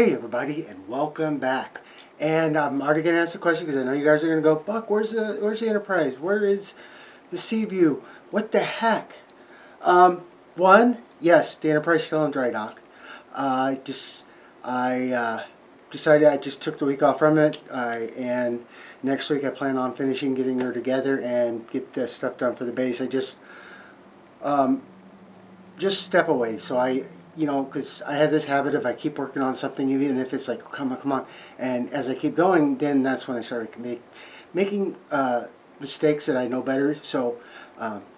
Hey everybody, and welcome back. And I'm already going to ask the question because I know you guys are going to go, Buck, where's the Enterprise? Where is the Seaview? What the heck? One, yes, the Enterprise is still in dry dock. I decided I just took the week off from it, and next week I plan on getting her together and get the stuff done for the base. I just step away. So because I have this habit of I keep working on something, even if it's like, come on. And as I keep going, then that's when I start making mistakes that I know better. So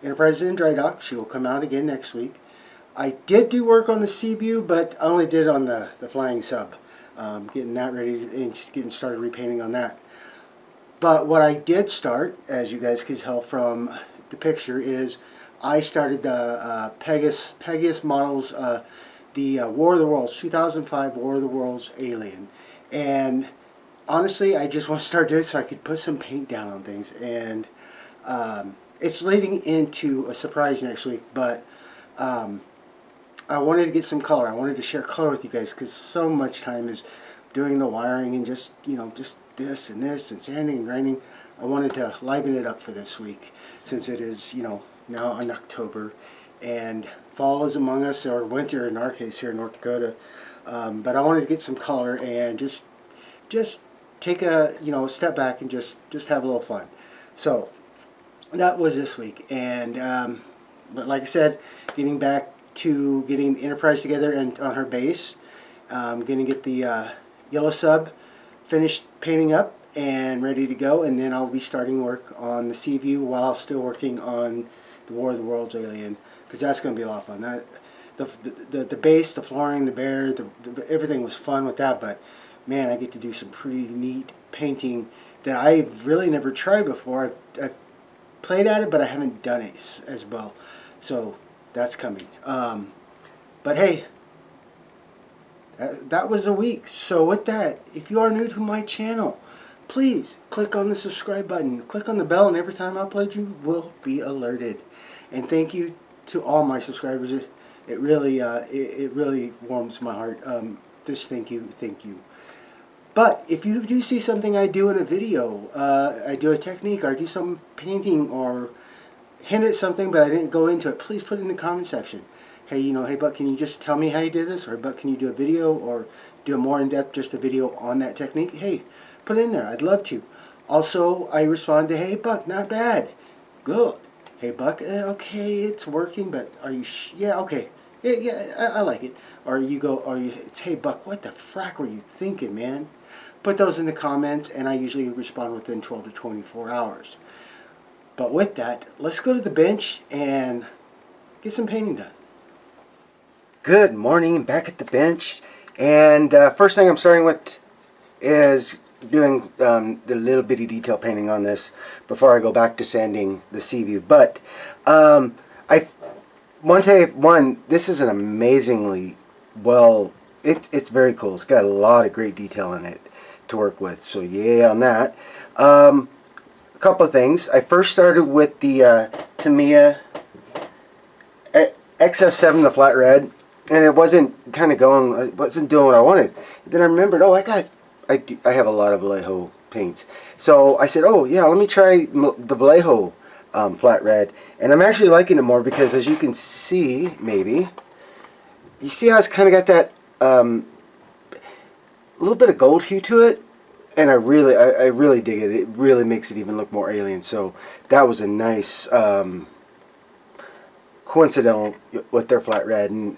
Enterprise is in dry dock. She will come out again next week. I did do work on the Seaview, but I only did on the flying sub. Getting that ready and getting started repainting on that. But what I did start, as you guys can tell from the picture, is I started the Pegasus models, the War of the Worlds, 2005 War of the Worlds Alien. And honestly, I just want to start doing it so I could put some paint down on things. And it's leading into a surprise next week, but I wanted to get some color. I wanted to share color with you guys because so much time is doing the wiring and just this and this and sanding and grinding. I wanted to liven it up for this week since it is, now in October and fall is among us, or winter in our case here in North Dakota. But I wanted to get some color and just take a step back and just have a little fun. So that was this week, and but like I said, getting back to getting the Enterprise together and on her base, going to get the yellow sub finished painting up and ready to go, and then I'll be starting work on the Seaview while still working on the War of the Worlds Alien, because that's going to be a lot of fun. The base, the flooring, the bear, everything was fun with that, but man, I get to do some pretty neat painting that I've really never tried before. I've played at it, but I haven't done it as well, so that's coming. But hey, that was a week. So with that, if you are new to my channel, please click on the subscribe button, click on the bell, and every time I upload, you will be alerted. And thank you to all my subscribers. It really warms my heart. Just thank you. But if you do see something I do in a video, I do a technique, or I do some painting, or hint at something but I didn't go into it, please put it in the comment section. Hey, hey Buck, can you just tell me how you did this? Or Buck, can you do a video or do a more in-depth, just a video on that technique? Hey, put it in there. I'd love to. Also, I respond to, hey Buck, not bad. Good. Hey Buck, okay, it's working, but are you yeah, okay. Yeah, I like it. Or it's, hey Buck, what the frack were you thinking, man? Put those in the comments, and I usually respond within 12 to 24 hours. But with that, let's go to the bench and get some painting done. Good morning, back at the bench. And first thing I'm starting with is doing the little bitty detail painting on this before I go back to sanding the Seaview. But I want to say, this is an amazingly it's very cool. It's got a lot of great detail in it to work with. So yeah, on that. A couple of things. I first started with the T.B.I XF7, the flat red, and it wasn't it wasn't doing what I wanted. Then I remembered, oh, I have a lot of Vallejo paints. So I said, oh yeah, let me try the Vallejo flat red. And I'm actually liking it more because, as you can see, maybe, you see how it's kind of got that little bit of gold hue to it? And I really dig it. It really makes it even look more alien. So that was a nice coincidental with their flat red, and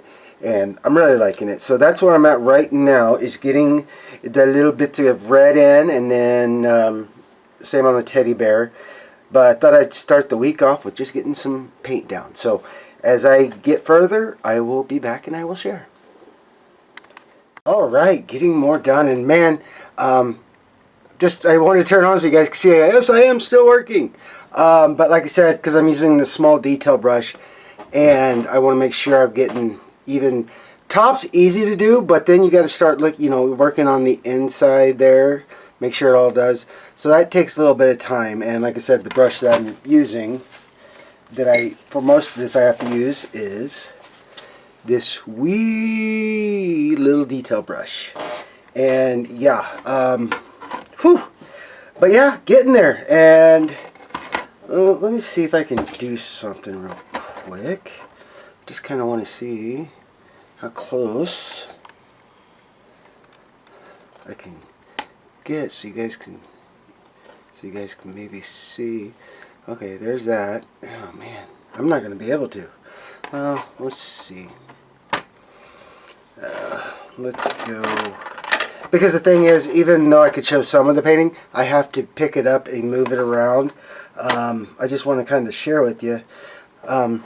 I'm really liking it. So that's where I'm at right now, is getting the little bits of red in, and then same on the teddy bear. But I thought I'd start the week off with just getting some paint down. So as I get further, I will be back and I will share. Alright, getting more done, and man, I wanted to turn on so you guys can see, yes, I am still working. But like I said, because I'm using the small detail brush, and I want to make sure I'm getting even. Top's easy to do, but then you got to start working on the inside there, make sure it all does. So that takes a little bit of time, and like I said, the brush that I'm using, for most of this I have to use, is this wee little detail brush. And yeah, whew. But yeah, getting there. And let me see if I can do something real quick. Just kind of want to see how close I can get, so you guys can maybe see. Okay, there's that. Oh man, I'm not gonna be able to. Well, let's see. Let's go. Because the thing is, even though I could show some of the painting, I have to pick it up and move it around. I just want to kind of share with you. All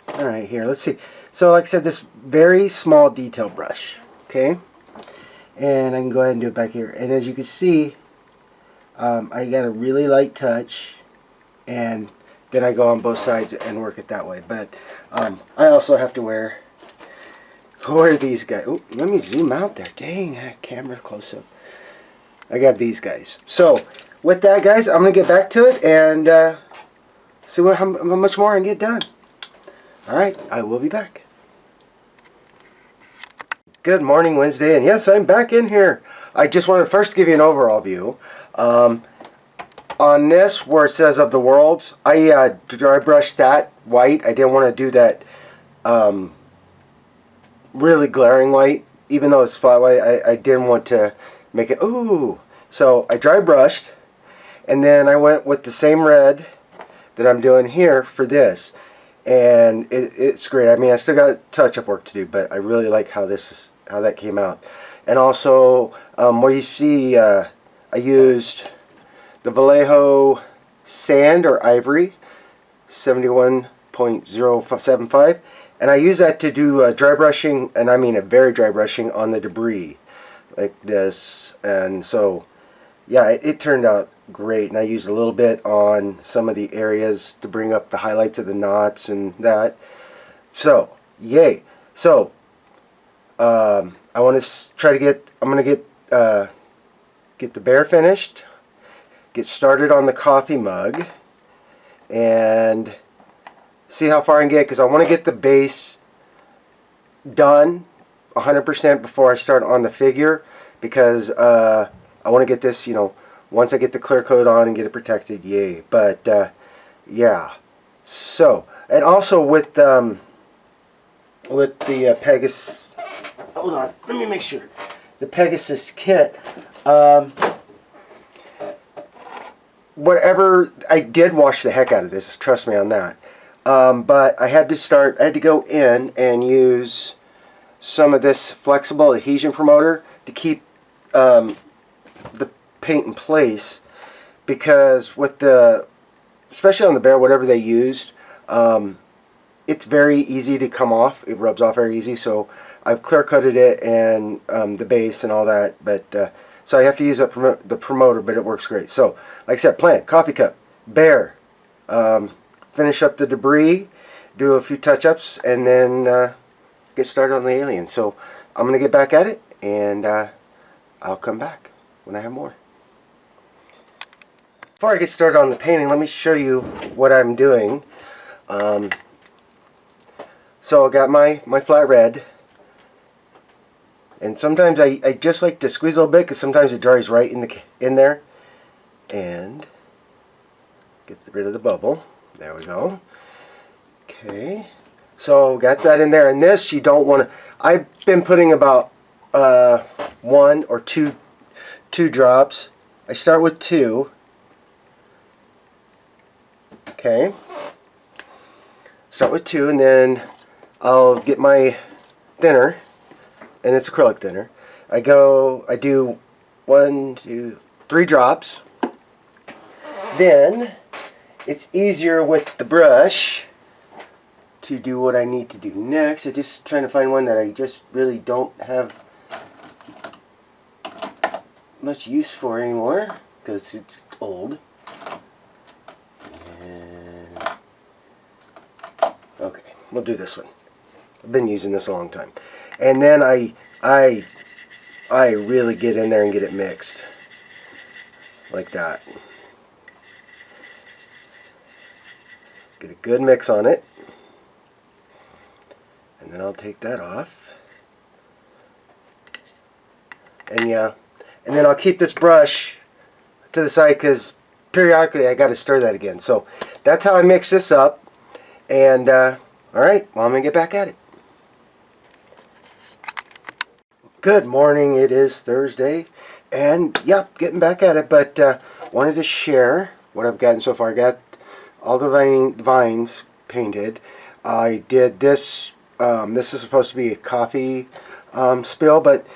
right, here, let's see. So like I said, this very small detail brush, okay? And I can go ahead and do it back here. And as you can see, I got a really light touch, and then I go on both sides and work it that way. But I also have to wear these guys. Oh, let me zoom out there. Dang, that camera close up. I got these guys. So with that, guys, I'm gonna get back to it and see how much more I can get done. All right, I will be back. Good morning, Wednesday, and yes, I'm back in here. I just want to first give you an overall view. On this, where it says of the worlds, I dry brushed that white. I didn't want to do that really glaring white, even though it's flat white. I didn't want to make it ooh. So I dry brushed, and then I went with the same red that I'm doing here for this, and it's great. I mean, I still got touch-up work to do, but I really like how that came out. And also, where you see, I used the Vallejo sand or ivory, 71.075, and I use that to do dry brushing, and I mean a very dry brushing on the debris, like this. And so, yeah, it turned out great. And I used a little bit on some of the areas to bring up the highlights of the knots and that. So, yay. So, I want to try to get, I'm going to get the bear finished, get started on the coffee mug, and see how far I can get, because I want to get the base done 100% before I start on the figure, because I want to get this, you know, once I get the clear coat on and get it protected, yay. But yeah, so, and also with the Pegasus, hold on, let me make sure, the Pegasus kit, whatever, I did wash the heck out of this, trust me on that. But I had to go in and use some of this flexible adhesion promoter to keep the paint in place, because with especially on the bear, whatever they used, it's very easy to come off. It rubs off very easy, so I've clear coated it and the base and all that, but so I have to use the promoter, but it works great. So like I said, plant, coffee cup, bear, finish up the debris, do a few touch-ups, and then get started on the alien. So I'm going to get back at it, and I'll come back when I have more. Before I get started on the painting, let me show you what I'm doing. So I got my flat red, and sometimes I just like to squeeze a little bit, because sometimes it dries right in there, and gets rid of the bubble. There we go. Okay, so got that in there, and this you don't want to. I've been putting about 1 or 2 drops. I start with 2. Okay, start with 2, and then I'll get my thinner, and it's acrylic thinner. I do 1, 2, 3 drops. Then it's easier with the brush to do what I need to do next. I'm just trying to find one that I just really don't have much use for anymore, because it's old. And okay, we'll do this one. I've been using this a long time. And then I really get in there and get it mixed like that. Get a good mix on it, and then I'll take that off. And yeah, and then I'll keep this brush to the side because periodically I got to stir that again. So that's how I mix this up. And all right, well, I'm gonna get back at it. Good morning. It is Thursday, and yep, getting back at it. But wanted to share what I've gotten so far. I got all the vines painted. I did this. This is supposed to be a coffee spill, but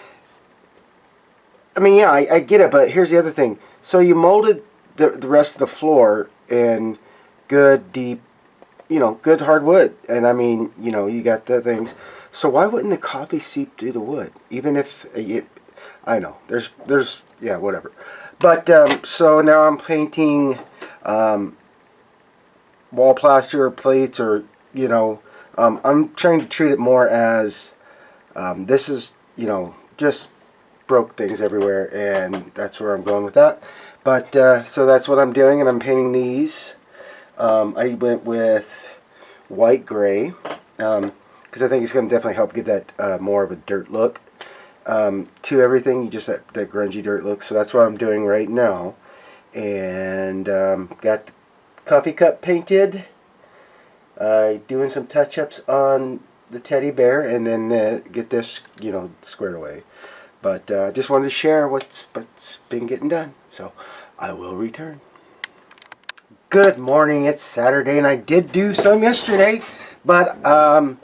I mean, yeah, I get it. But here's the other thing. So you molded the rest of the floor in good deep, good hardwood, and I mean, you got the things. So why wouldn't the coffee seep through the wood? Even if I know there's yeah, whatever. But so now I'm painting wall plaster or plates, or I'm trying to treat it more as this is just broke things everywhere, and that's where I'm going with that. But so that's what I'm doing, and I'm painting these. I went with white gray because I think it's going to definitely help give that more of a dirt look to everything. You just that grungy dirt look. So that's what I'm doing right now, and got the coffee cup painted. Doing some touch-ups on the teddy bear, and then get this squared away. But just wanted to share what's been getting done. So I will return. Good morning. It's Saturday, and I did do some yesterday, but I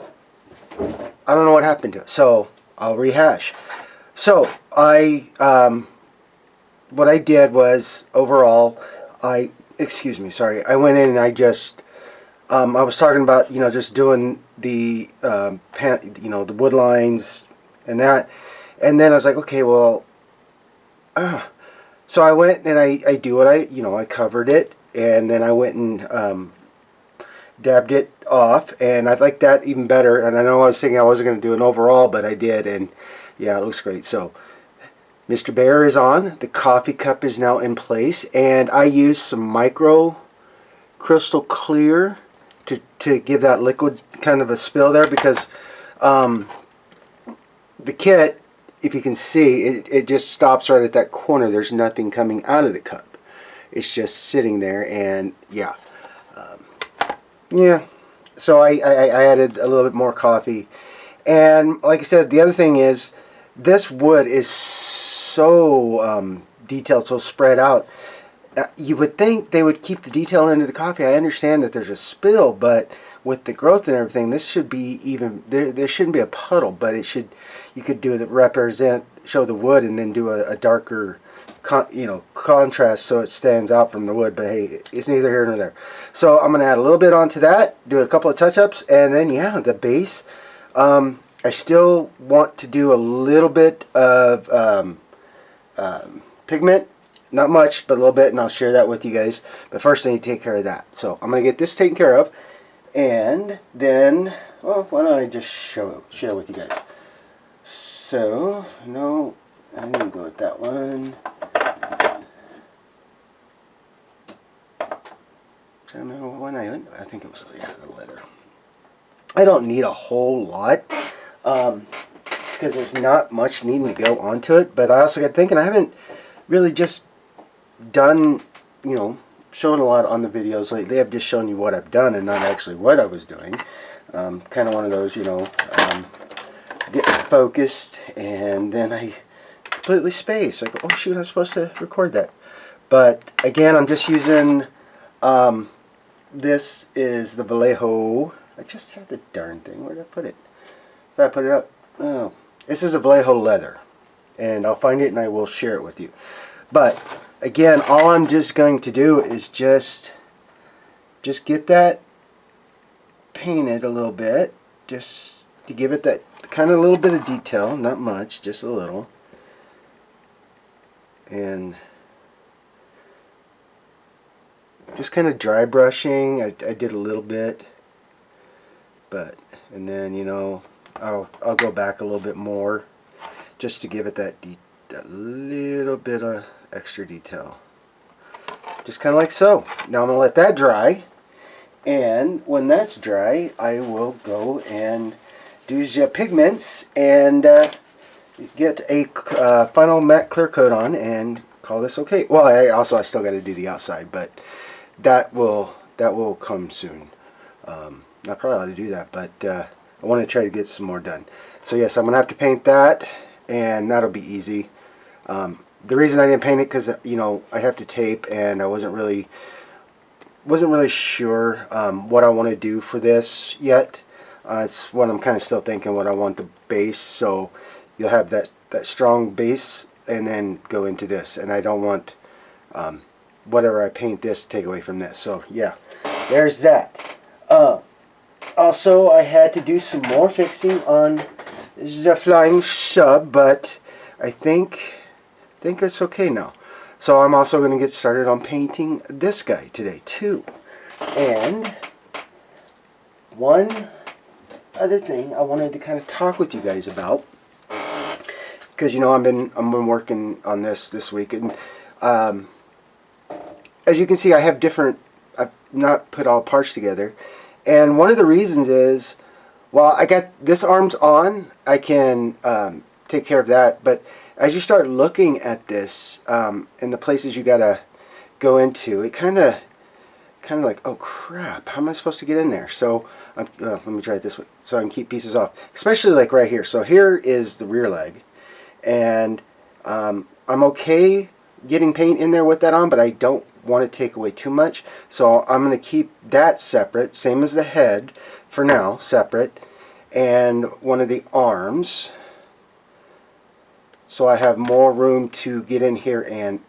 don't know what happened to it. So I'll rehash. So I what I did was overall excuse me, sorry. I went in and I just I was talking about just doing the the wood lines and that, and then I was like, okay, well, so I went and I do what I covered it, and then I went and dabbed it off, and I like that even better. And I know I was thinking I wasn't going to do an overall, but I did, and yeah, it looks great. So Mr. Bear is on. The coffee cup is now in place, and I used some micro crystal clear to give that liquid kind of a spill there, because the kit, if you can see, it just stops right at that corner. There's nothing coming out of the cup. It's just sitting there, and yeah. Yeah, so I added a little bit more coffee. And like I said, the other thing is, this wood is so detailed, so spread out. You would think they would keep the detail into the coffee. I understand that there's a spill, but with the growth and everything, this should be even, there shouldn't be a puddle, but it should, you could do it, show the wood, and then do a darker contrast so it stands out from the wood. But hey, it's neither here nor there. So I'm going to add a little bit onto that, do a couple of touch-ups, and then yeah, the base. I still want to do a little bit of pigment. Not much, but a little bit, and I'll share that with you guys. But first I need to take care of that. So I'm going to get this taken care of, and then, well, why don't I just share with you guys. So, no, I'm going to go with that one. I think it was, yeah, the leather. I don't need a whole lot, because there's not much needing to go onto it. But I also got thinking, I haven't really just done, showing a lot on the videos lately. I've just shown you what I've done and not actually what I was doing. Kind of one of those, get focused, and then I completely space. I go, oh shoot, I'm supposed to record that. But again, I'm just using, this is the Vallejo. I just had the darn thing. Where did I put it? Did I put it up? Oh, this is a Vallejo leather, and I'll find it and I will share it with you. But again, all I'm just going to do is just get that painted a little bit, just to give it that kind of little bit of detail, not much, just a little. And just kind of dry brushing. I did a little bit, but, and then I'll go back a little bit more just to give it that little bit of extra detail, just kind of like so. Now I'm gonna let that dry, and when that's dry, I will go and do the pigments and get a final matte clear coat on and call this okay. Well, I still got to do the outside, but that will come soon. I probably ought to do that, but I want to try to get some more done. So yes, I'm gonna have to paint that, and that'll be easy. The reason I didn't paint it because I have to tape, and I wasn't really sure what I want to do for this yet. It's what I'm kind of still thinking, what I want the base, so you'll have that strong base and then go into this, and I don't want whatever I paint this to take away from this. So yeah, there's that. Also, I had to do some more fixing on the flying sub, but I think it's okay now. So I'm also going to get started on painting this guy today too. And one other thing I wanted to kind of talk with you guys about, because I've been working on this week, and as you can see, I've not put all parts together, and one of the reasons is, well, I got this arm's on, I can take care of that, but as you start looking at this and the places you gotta go into, it kind of like, oh crap, how am I supposed to get in there? So let me try it this way so I can keep pieces off, especially like right here. So here is the rear leg, and I'm okay getting paint in there with that on, but I don't want to take away too much, so I'm going to keep that separate, same as the head for now, separate, and one of the arms, so I have more room to get in here and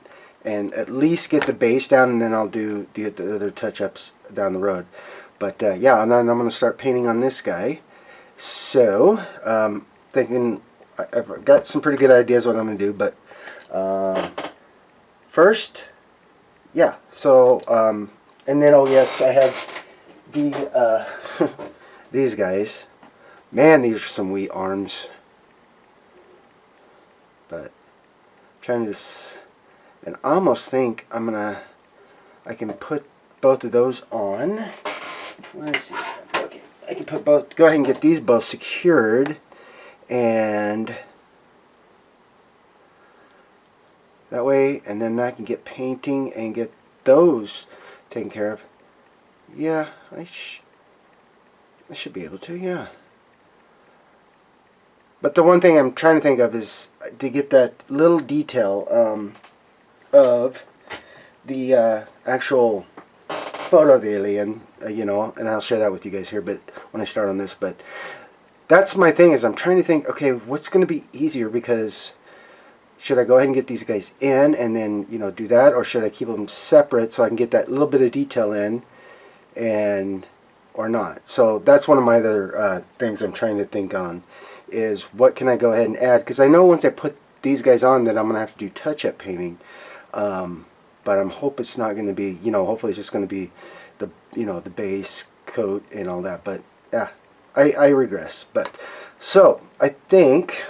at least get the base down, and then I'll do the other touch-ups down the road. But yeah, and then I'm going to start painting on this guy. So thinking I've got some pretty good ideas what I'm going to do, but first, yeah. So and then, oh yes, I have the these guys. Man, these are some wee arms. But I'm trying to, and I almost think I can put both of those on. Let's see. Okay, I can put both. Go ahead and get these both secured, and that way, and then I can get painting and get those taken care of. Yeah, I should be able to. Yeah. But the one thing I'm trying to think of is to get that little detail of the actual photo of the alien, and I'll share that with you guys here, but when I start on this. But that's my thing, is I'm trying to think, okay, what's going to be easier, because should I go ahead and get these guys in and then, do that, or should I keep them separate so I can get that little bit of detail in, or not? So that's one of my other things I'm trying to think on, is what can I go ahead and add, because I know once I put these guys on that I'm going to have to do touch-up painting, but I'm hope it's not going to be, hopefully it's just going to be the, the base coat and all that. But yeah, I regress. But so I think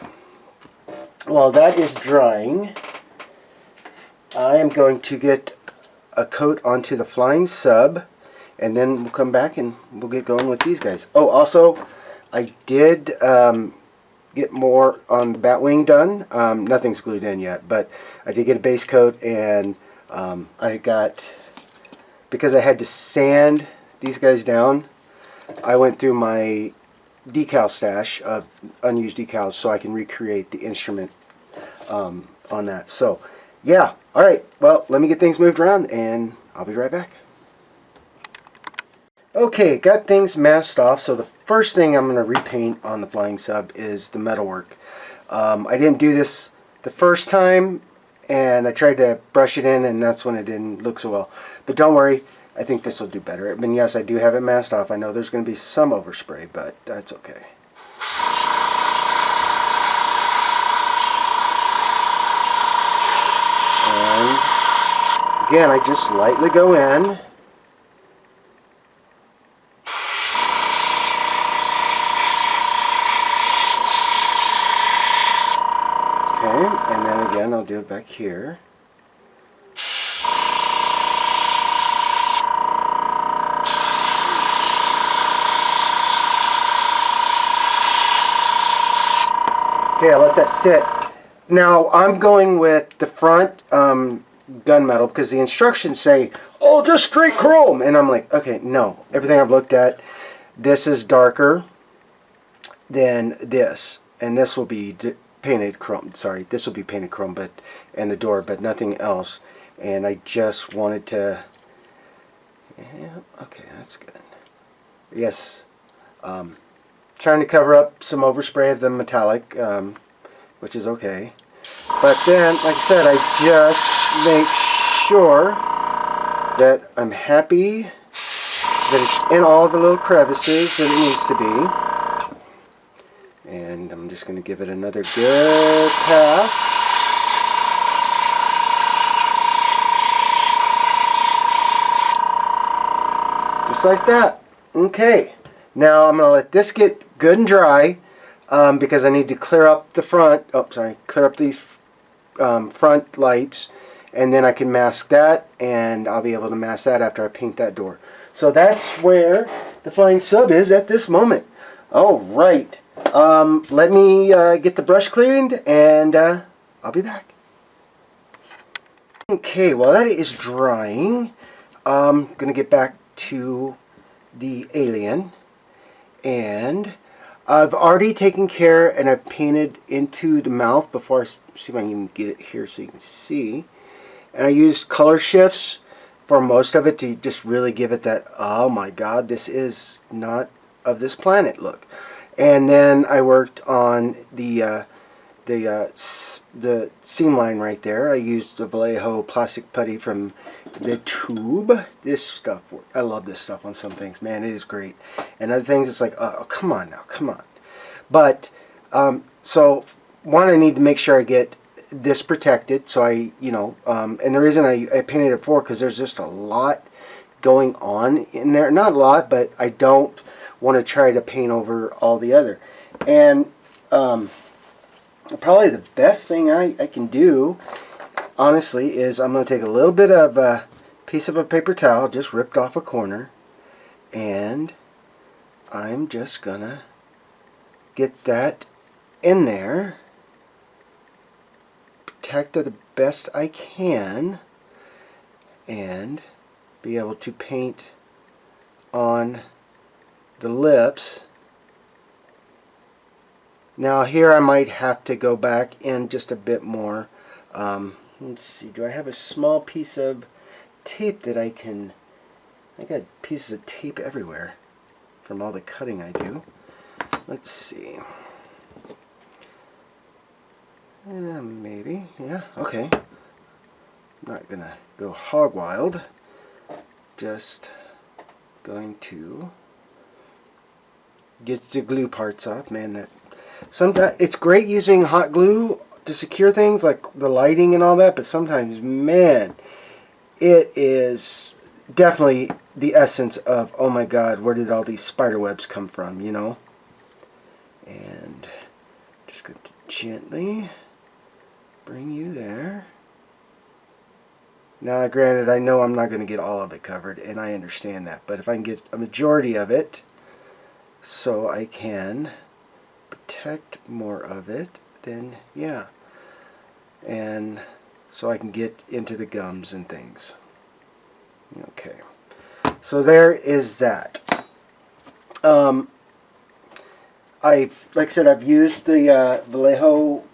while that is drying, I am going to get a coat onto the flying sub, and then we'll come back and we'll get going with these guys. Oh, also, I did get more on the bat wing done. Nothing's glued in yet, but I did get a base coat, and I got, because I had to sand these guys down, I went through my decal stash of unused decals so I can recreate the instrument on that. So yeah, alright, well, let me get things moved around and I'll be right back. Okay, got things masked off, so the first thing I'm going to repaint on the flying sub is the metalwork. I didn't do this the first time, and I tried to brush it in, and that's when it didn't look so well. But don't worry, I think this will do better. I mean, yes, I do have it masked off. I know there's going to be some overspray, but that's okay. And again, I just lightly go in. And then again, I'll do it back here. Okay, I'll let that sit. Now I'm going with the front gunmetal because the instructions say, oh, just straight chrome. And I'm like, okay, no. Everything I've looked at, this is darker than this. And this will be painted chrome. Sorry, this will be painted chrome, but and the door, but nothing else. And I just wanted to, yeah, okay, that's good. Yes, trying to cover up some overspray of the metallic, which is okay. But then, like I said, I just make sure that I'm happy that it's in all the little crevices that it needs to be. And I'm just going to give it another good pass. Just like that. Okay. Now I'm going to let this get good and dry because I need to clear up the front. Oh, sorry. Clear up these front lights. And then I can mask that. And I'll be able to mask that after I paint that door. So that's where the flying sub is at this moment. All right. Let me get the brush cleaned and I'll be back. Okay, while that is drying, I'm going to get back to the alien. And I've already taken care and I've painted into the mouth before I see if I can even get it here so you can see. And I used color shifts for most of it to just really give it that, oh my god, this is not of this planet look. And then I worked on the seam line right there. I used the Vallejo plastic putty from the tube. This stuff, I love this stuff on some things, man, it is great. And other things, it's like, oh, come on now, come on. But, so, one, I need to make sure I get this protected, so I, you know, and the reason I painted it for, because there's just a lot going on in there. Not a lot, but I don't want to try to paint over all the other. And, probably the best thing I can do, honestly, is I'm going to take a little bit of a piece of a paper towel, just ripped off a corner, and I'm just going to get that in there, protect it the best I can, and be able to paint on the lips. Now here I might have to go back in just a bit more. Let's see, do I have a small piece of tape that I can... I got pieces of tape everywhere from all the cutting I do. Let's see. Maybe, yeah, okay. I'm not gonna go hog wild. Just going to get the glue parts off. Man, that sometimes it's great using hot glue to secure things like the lighting and all that, but sometimes, man, it is definitely the essence of, oh my god, where did all these spider webs come from, you know? And just going to gently bring you there. Now, granted, I know I'm not going to get all of it covered, and I understand that, but if I can get a majority of it, so I can protect more of it, then yeah. And so I can get into the gums and things. Okay. So there is that. Like I said, I've used the Vallejo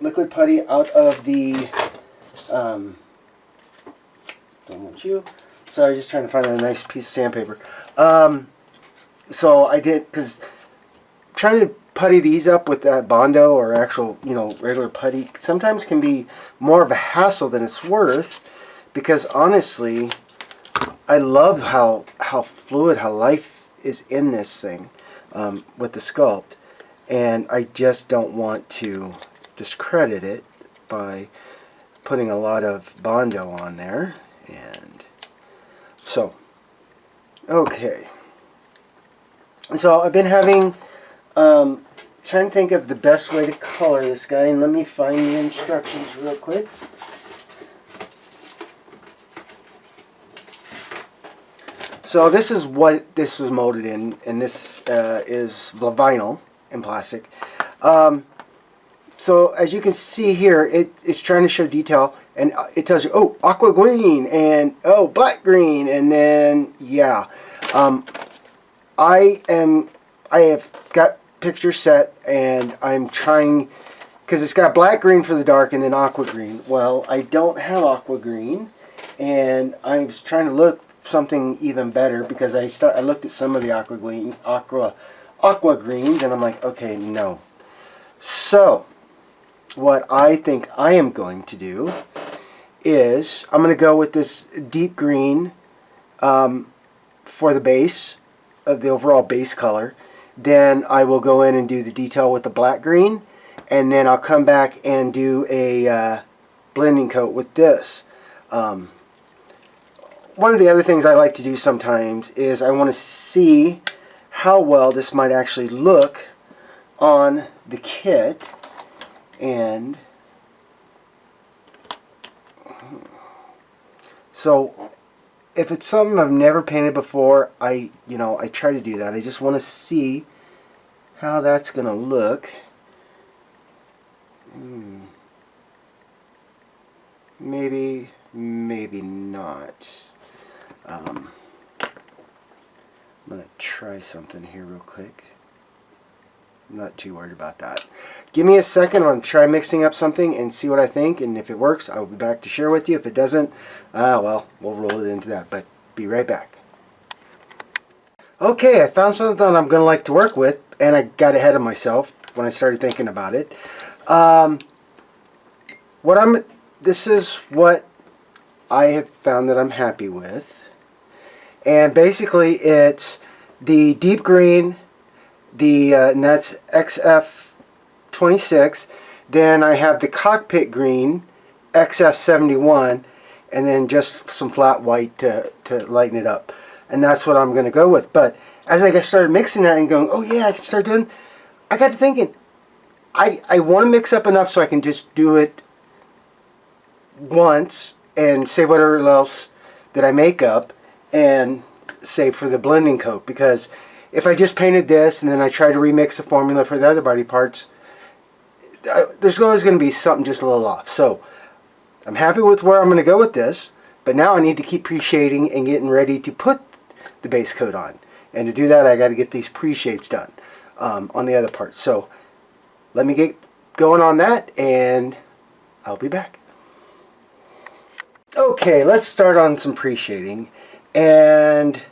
liquid putty out of the don't want you. Sorry, just trying to find a nice piece of sandpaper. So I did, because trying to putty these up with that Bondo or actual, you know, regular putty sometimes can be more of a hassle than it's worth, because honestly, I love how fluid, how life is in this thing with the sculpt, and I just don't want to discredit it by putting a lot of Bondo on there. And so, okay. So I've been having, trying to think of the best way to color this guy, and let me find the instructions real quick. So this is what this was molded in, and this is vinyl and plastic. So as you can see here, it's trying to show detail, and it tells you, oh, aqua green, and oh, black green, and then yeah, I have got pictures set, and I'm trying, because it's got black green for the dark and then aqua green. Well, I don't have aqua green, and I was trying to look something even better, because I looked at some of the aqua greens, and I'm like, okay, no. So what I think I am going to do is I'm going to go with this deep green for the base of the overall base color. Then I will go in and do the detail with the black green, and then I'll come back and do a blending coat with this. One of the other things I like to do sometimes is I want to see how well this might actually look on the kit. And so if it's something I've never painted before, I try to do that. I just want to see how that's going to look. Maybe not. I'm going to try something here real quick. I'm not too worried about that. Give me a second. I'm going to try mixing up something and see what I think. And if it works, I'll be back to share with you. If it doesn't, well, we'll roll it into that. But be right back. Okay, I found something I'm going to like to work with. And I got ahead of myself when I started thinking about it. This is what I have found that I'm happy with. And basically it's the deep green, and that's XF26. Then I have the cockpit green, XF71, and then just some flat white to lighten it up. And that's what I'm going to go with. But as I started mixing that and going, oh yeah, I can start doing, I got to thinking, I want to mix up enough so I can just do it once and save whatever else that I make up and save for the blending coat. Because if I just painted this and then I try to remix the formula for the other body parts, there's always going to be something just a little off. So I'm happy with where I'm going to go with this, but now I need to keep pre-shading and getting ready to put the base coat on. And to do that, I got to get these pre-shades done on the other parts. So let me get going on that, and I'll be back. Okay, let's start on some pre-shading. And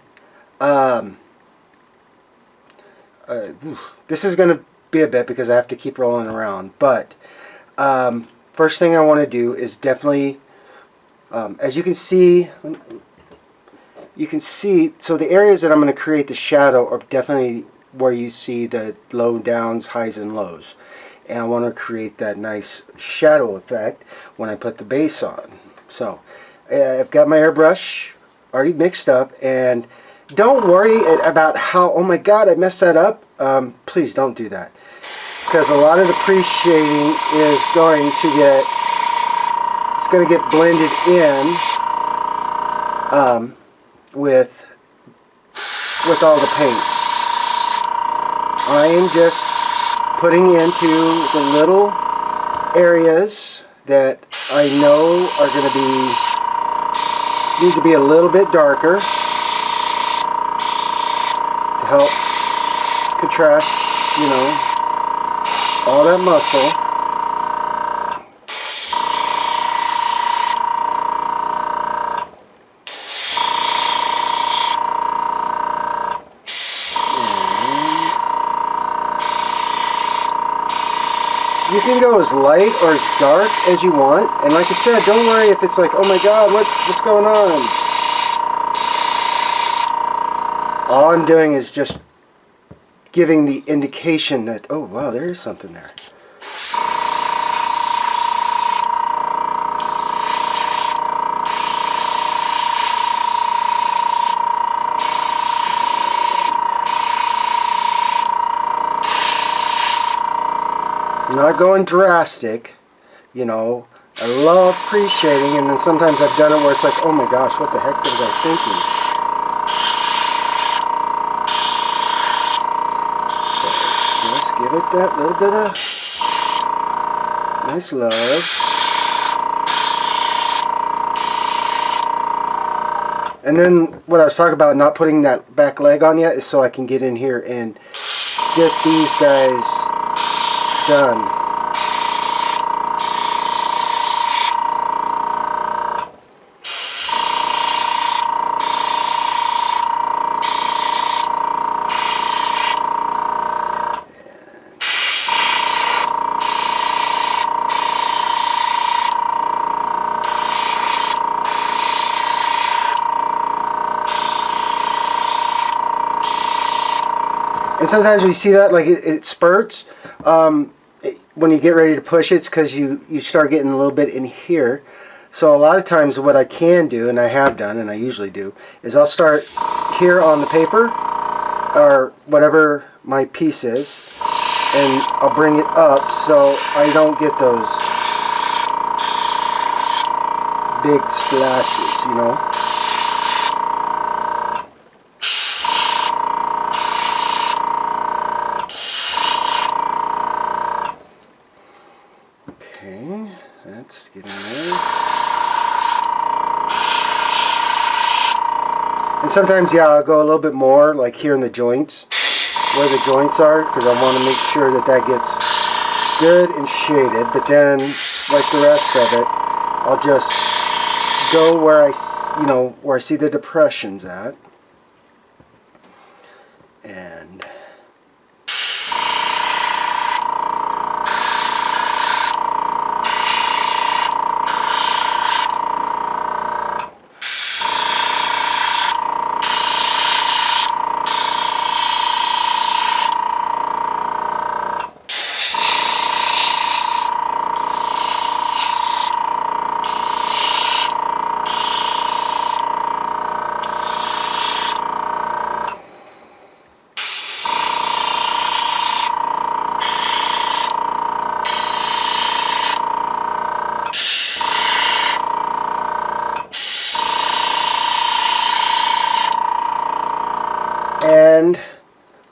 this is going to be a bit because I have to keep rolling around. But first thing I want to do is definitely, as you can see, so the areas that I'm going to create the shadow are definitely where you see the low downs, highs, and lows. And I want to create that nice shadow effect when I put the base on. So I've got my airbrush already mixed up, and don't worry about how, oh my god, I messed that up. Please don't do that, because a lot of the pre-shading is going to get blended in with all the paint. I am just putting into the little areas that I know are going to need to be a little bit darker to help contrast, all that muscle. You can go as light or as dark as you want, and like I said, don't worry if it's like, oh my god, what's going on? All I'm doing is just giving the indication that, oh wow, there is something there. Not going drastic, I love pre-shading, and then sometimes I've done it where it's like, oh my gosh, what the heck was I thinking? So, let's give it that little bit of Nice love. And then what I was talking about not putting that back leg on yet is so I can get in here and get these guys done. And sometimes you see that, like it spurts. When you get ready to push it, it's because you start getting a little bit in here. So a lot of times what I can do, and I have done, and I usually do, is I'll start here on the paper, or whatever my piece is, and I'll bring it up so I don't get those big splashes, you know. Okay, that's getting there. And sometimes, yeah, I'll go a little bit more, like here in the joints, where the joints are, because I want to make sure that that gets good and shaded. But then, like the rest of it, I'll just go where where I see the depressions at, and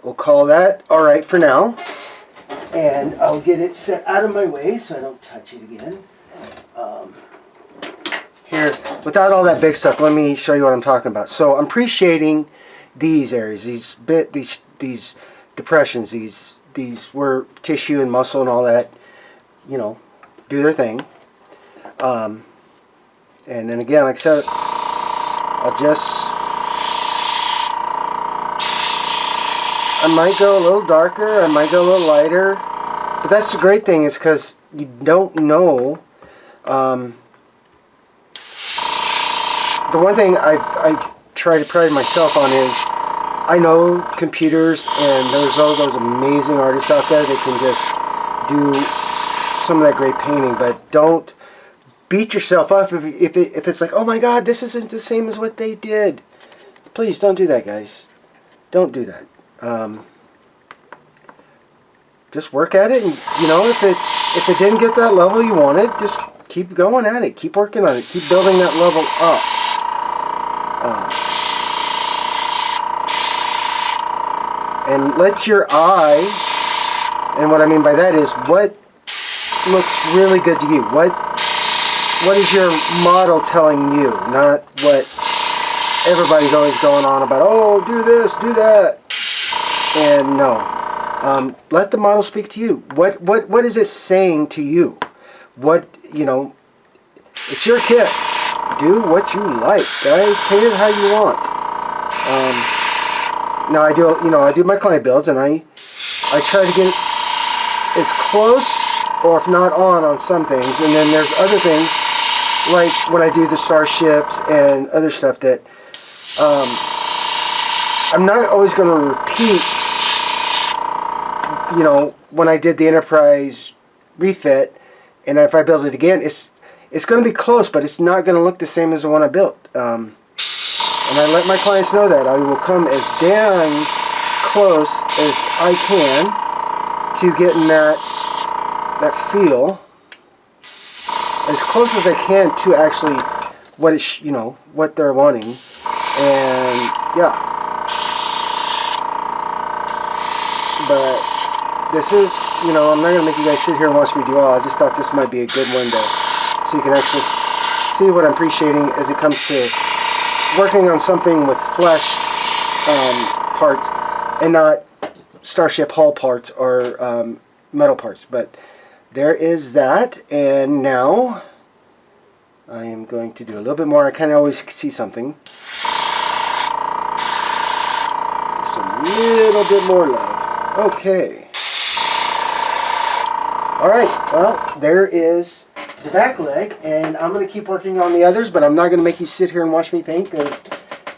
we'll call that all right for now. And I'll get it set out of my way so I don't touch it again. Here, without all that big stuff, let me show you what I'm talking about. So I'm pre-shading these areas, these depressions, these where tissue and muscle and all that, do their thing. And then again, like I said, I might go a little darker, I might go a little lighter, but that's the great thing, is because you don't know. The one thing I've tried to pride myself on is I know computers, and there's all those amazing artists out there that can just do some of that great painting, but don't beat yourself up if it's like, oh my God, this isn't the same as what they did. Please don't do that, guys. Don't do that. Just work at it, and if it didn't get that level you wanted, just keep going at it, keep working on it, keep building that level up. And let your eye, and what I mean by that is what looks really good to you. What is your model telling you, not what everybody's always going on about. Oh, do this, do that. And no, let the model speak to you. What is it saying to you? It's your kit. Do what you like, guys. Paint it how you want. Now I do my client builds, and I try to get it as close, or if not on some things, and then there's other things like when I do the starships and other stuff that I'm not always going to repeat. When I did the Enterprise refit, and if I build it again, it's going to be close, but it's not going to look the same as the one I built. And I let my clients know that I will come as damn close as I can to getting that feel, as close as I can to actually what they're wanting. And yeah, but this is, you know, I'm not going to make you guys sit here and watch me do all. I just thought this might be a good one so you can actually see what I'm appreciating as it comes to working on something with flesh parts and not Starship Hull parts or metal parts. But there is that, and now I am going to do a little bit more. I kind of always see something. Just a little bit more love. Okay. Alright, well, there is the back leg, and I'm going to keep working on the others, but I'm not going to make you sit here and watch me paint, because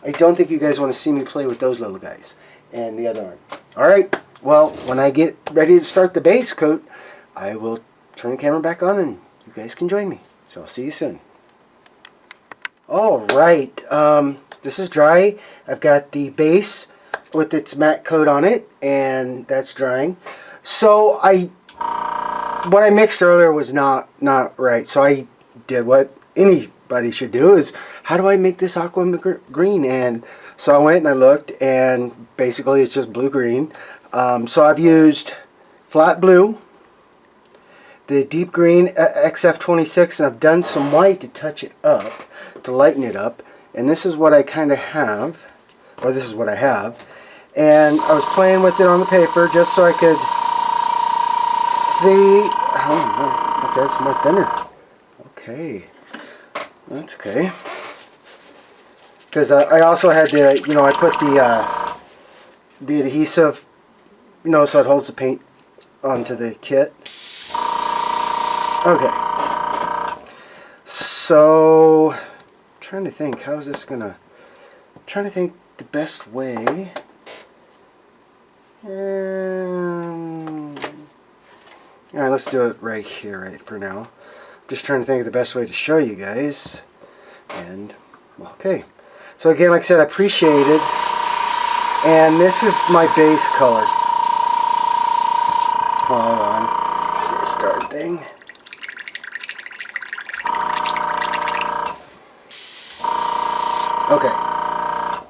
I don't think you guys want to see me play with those little guys and the other arm. Alright, well, when I get ready to start the base coat, I will turn the camera back on and you guys can join me. So I'll see you soon. Alright, this is dry. I've got the base with its matte coat on it, and that's drying. So what I mixed earlier was not right. So I did what anybody should do, is how do I make this aqua green? And so I went and I looked, and basically it's just blue-green. So I've used flat blue, the deep green XF26, and I've done some white to touch it up, to lighten it up. And this is what I kind of have, or this is what I have. And I was playing with it on the paper just so I could see. Oh no, I have to add some more thinner. Okay, that's okay. Because I also had to, you know, I put the adhesive, you know, so it holds the paint onto the kit. Okay. So, I'm trying to think, how is this gonna? I'm trying to think the best way. Alright, let's do it right here, right for now. I'm just trying to think of the best way to show you guys. And, okay. So again, like I said, I appreciate it. And this is my base color. Hold on. Get a start thing. Okay.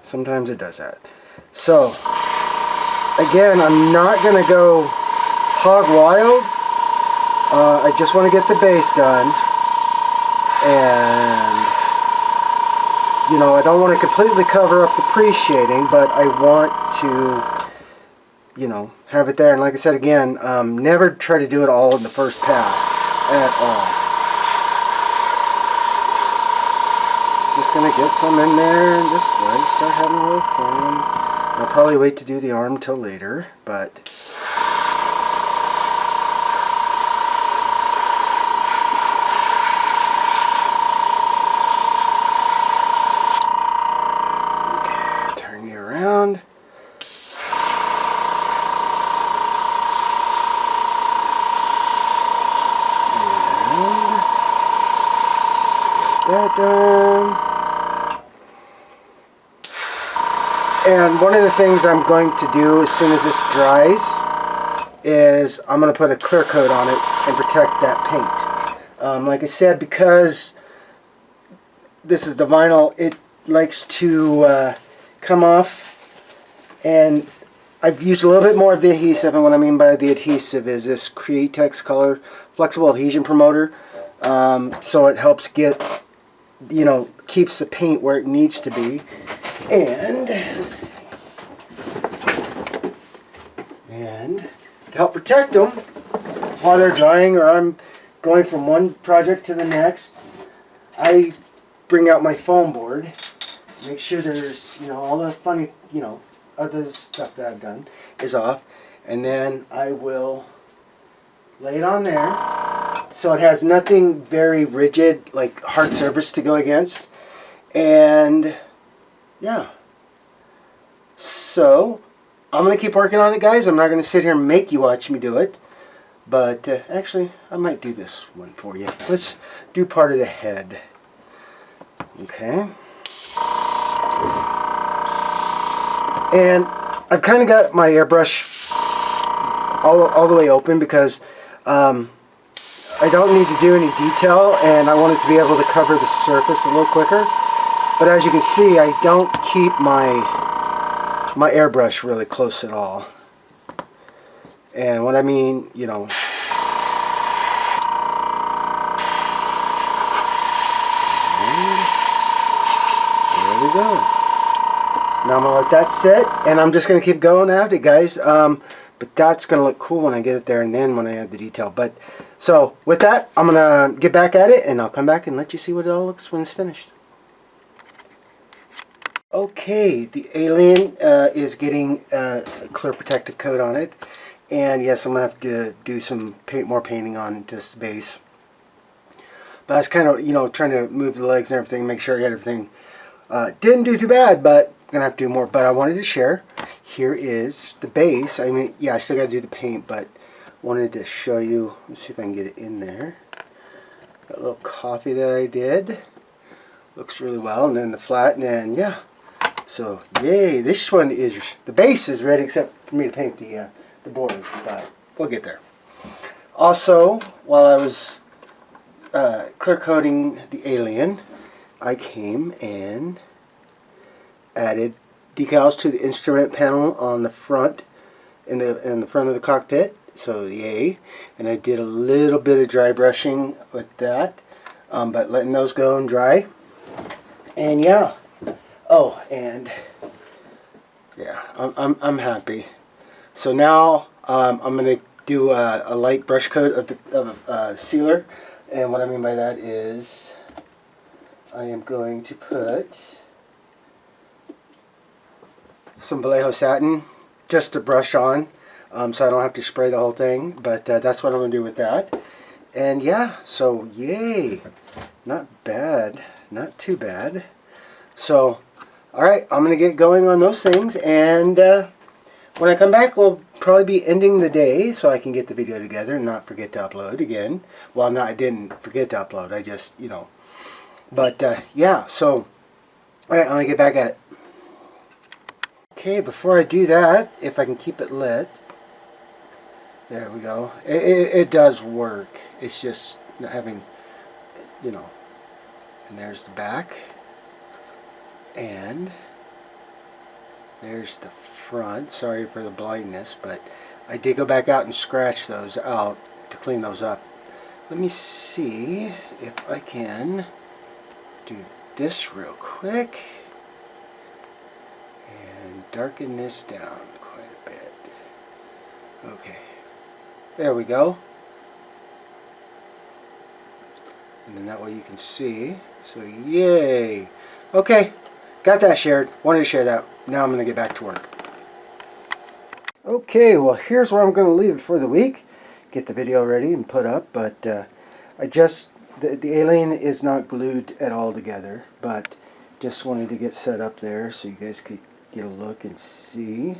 Sometimes it does that. So, again, I'm not going to go hog wild. I just want to get the base done, and you know, I don't want to completely cover up the pre-shading, but I want to, you know, have it there. And like I said again, never try to do it all in the first pass at all. Just gonna get some in there and just let it start having a little fun. I'll probably wait to do the arm till later, but that done. And one of the things I'm going to do as soon as this dries is I'm going to put a clear coat on it and protect that paint. Like I said, because this is the vinyl, it likes to come off, and I've used a little bit more of the adhesive, and what I mean by the adhesive is this Createx Color Flexible Adhesion Promoter. So it helps get, you know, keeps the paint where it needs to be. And let's see. And to help protect them while they're drying, or I'm going from one project to the next, I bring out my foam board, make sure there's, you know, all the funny, you know, other stuff that I've done is off, and then I will lay it on there so it has nothing very rigid, like hard surface to go against. And yeah, so I'm gonna keep working on it, guys. I'm not gonna sit here and make you watch me do it, but actually I might do this one for you. Let's do part of the head. Okay, and I've kind of got my airbrush all the way open because I don't need to do any detail, and I want it to be able to cover the surface a little quicker. But as you can see, I don't keep my airbrush really close at all. And what I mean, you know, there we go. Now I'm going to let that sit, and I'm just going to keep going at it, guys. But that's going to look cool when I get it there, and then when I add the detail. But so with that, I'm going to get back at it, and I'll come back and let you see what it all looks when it's finished. Okay, the alien is getting a clear protective coat on it. And yes, I'm going to have to do some more painting on this base. But I was kind of, you know, trying to move the legs and everything, make sure I got everything. Didn't do too bad, but I'm going to have to do more. But I wanted to share. Here is the base. I mean, yeah, I still got to do the paint, but wanted to show you. Let's see if I can get it in there. Got a little coffee that I did. Looks really well. And then the flat, and then, yeah. So, yay. This one is, the base is ready except for me to paint the border, but we'll get there. Also, while I was clear coating the alien, I came and added decals to the instrument panel on the front, in the front of the cockpit. So yay! And I did a little bit of dry brushing with that, but letting those go and dry. And yeah. Oh, and yeah, I'm happy. So now I'm going to do a light brush coat of sealer, and what I mean by that is I am going to put some Vallejo satin just to brush on, so I don't have to spray the whole thing. But that's what I'm going to do with that. And yeah, so yay, not bad, not too bad. So all right, I'm going to get going on those things, and when I come back, we'll probably be ending the day so I can get the video together and not forget to upload again. Well, no, I didn't forget to upload. I just, you know. But, yeah, so, all right, I'm going to get back at it. Okay, before I do that, if I can keep it lit. There we go. It does work. It's just not having, you know. And there's the back. And there's the front. Sorry for the blindness, but I did go back out and scratch those out to clean those up. Let me see if I can do this real quick and darken this down quite a bit. Okay, there we go. And then that way you can see. So yay. Okay, got that shared. Wanted to share that. Now I'm going to get back to work. Okay, well here's where I'm going to leave it for the week. Get the video ready and put up, but I just, the alien is not glued at all together, but just wanted to get set up there so you guys could get a look and see.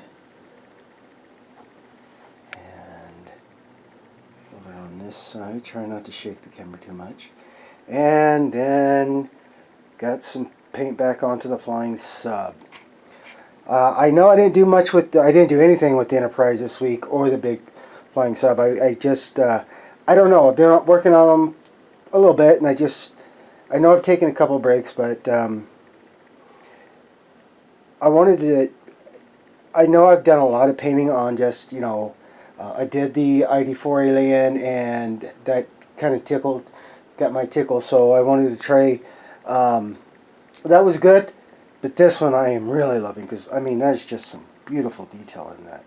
And over on this side, try not to shake the camera too much. And then got some paint back onto the flying sub. I know I didn't do much with I didn't do anything with the Enterprise this week or the big flying sub. I just I don't know. I've been working on them a little bit, and I know I've taken a couple breaks, but I wanted to. I know I've done a lot of painting on just, you know, I did the ID4 alien, and that kind of got my tickle. So I wanted to try. That was good. But this one I am really loving, because, I mean, there's just some beautiful detail in that.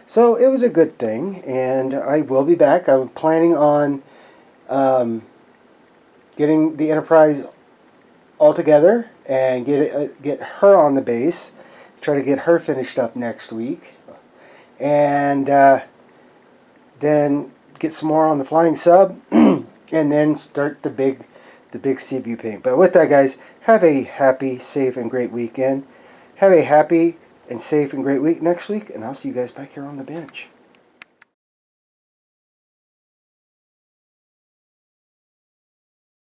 So it was a good thing, and I will be back. I'm planning on getting the Enterprise all together and get her on the base. Try to get her finished up next week. And then get some more on the flying sub, and then start the big Seaview paint. But with that, guys, have a happy, safe, and great weekend. Have a happy and safe and great week next week, and I'll see you guys back here on the bench.